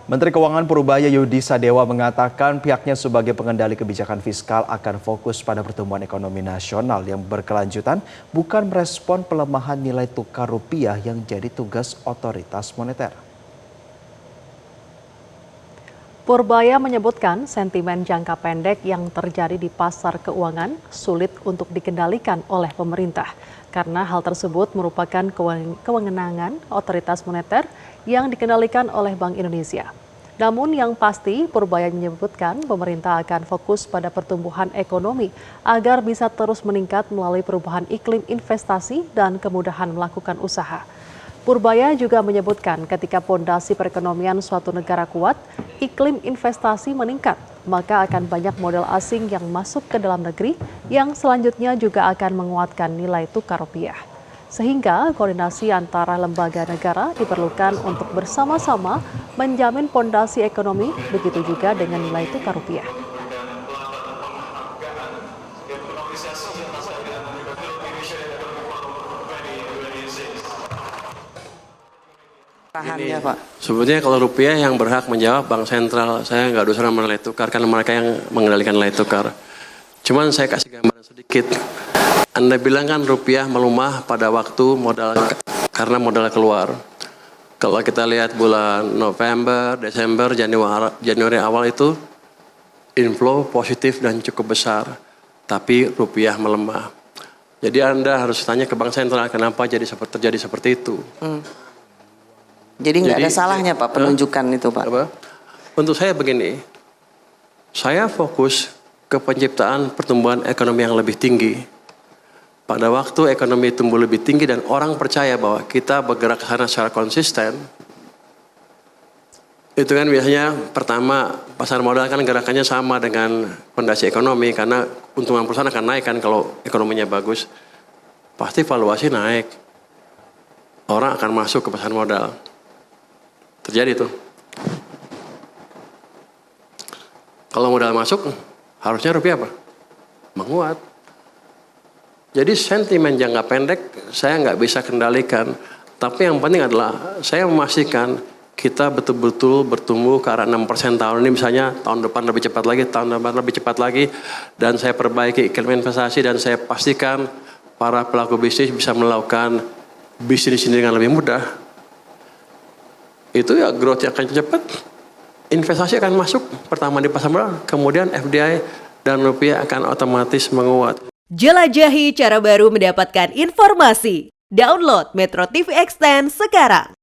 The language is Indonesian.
Menteri Keuangan Purubaya Yudi Sadewa mengatakan pihaknya sebagai pengendali kebijakan fiskal akan fokus pada pertumbuhan ekonomi nasional yang berkelanjutan, bukan merespon pelemahan nilai tukar rupiah yang jadi tugas otoritas moneter. Purbaya menyebutkan sentimen jangka pendek yang terjadi di pasar keuangan sulit untuk dikendalikan oleh pemerintah karena hal tersebut merupakan kewenangan otoritas moneter yang dikendalikan oleh Bank Indonesia. Namun yang pasti Purbaya menyebutkan pemerintah akan fokus pada pertumbuhan ekonomi agar bisa terus meningkat melalui perubahan iklim investasi dan kemudahan melakukan usaha. Purbaya juga menyebutkan ketika pondasi perekonomian suatu negara kuat, iklim investasi meningkat, maka akan banyak modal asing yang masuk ke dalam negeri yang selanjutnya juga akan menguatkan nilai tukar rupiah. Sehingga koordinasi antara lembaga negara diperlukan untuk bersama-sama menjamin pondasi ekonomi, begitu juga dengan nilai tukar rupiah. Ini, Pak. Sebetulnya kalau rupiah yang berhak menjawab bank sentral, saya nggak urusan sama nilai tukar karena mereka yang mengendalikan nilai tukar. Cuman saya kasih gambaran sedikit. Anda bilang kan rupiah melemah pada waktu modal karena modal keluar. Kalau kita lihat bulan November, Desember, Januari awal itu inflow positif dan cukup besar, tapi rupiah melemah. Jadi Anda harus tanya ke bank sentral kenapa terjadi seperti itu. Jadi nggak ada salahnya Pak penunjukan itu Pak? Untuk saya begini, saya fokus ke penciptaan pertumbuhan ekonomi yang lebih tinggi. Pada waktu ekonomi tumbuh lebih tinggi dan orang percaya bahwa kita bergerak ke sana secara konsisten, itu kan biasanya pertama pasar modal kan gerakannya sama dengan fondasi ekonomi karena keuntungan perusahaan akan naik kan kalau ekonominya bagus. Pasti valuasi naik. Orang akan masuk ke pasar modal. Terjadi tuh. Kalau modal masuk, harusnya rupiah apa? Menguat. Jadi sentimen jangka pendek saya nggak bisa kendalikan. Tapi yang penting adalah saya memastikan kita betul-betul bertumbuh ke arah 6% tahun ini, misalnya tahun depan lebih cepat lagi, tahun depan lebih cepat lagi, dan saya perbaiki iklim investasi dan saya pastikan para pelaku bisnis bisa melakukan bisnis ini dengan lebih mudah. Itu ya growth yang akan cepat, investasi akan masuk pertama di pasar modal, kemudian FDI dan rupiah akan otomatis menguat. Jelajahi cara baru mendapatkan informasi. Download Metro TV Extend sekarang.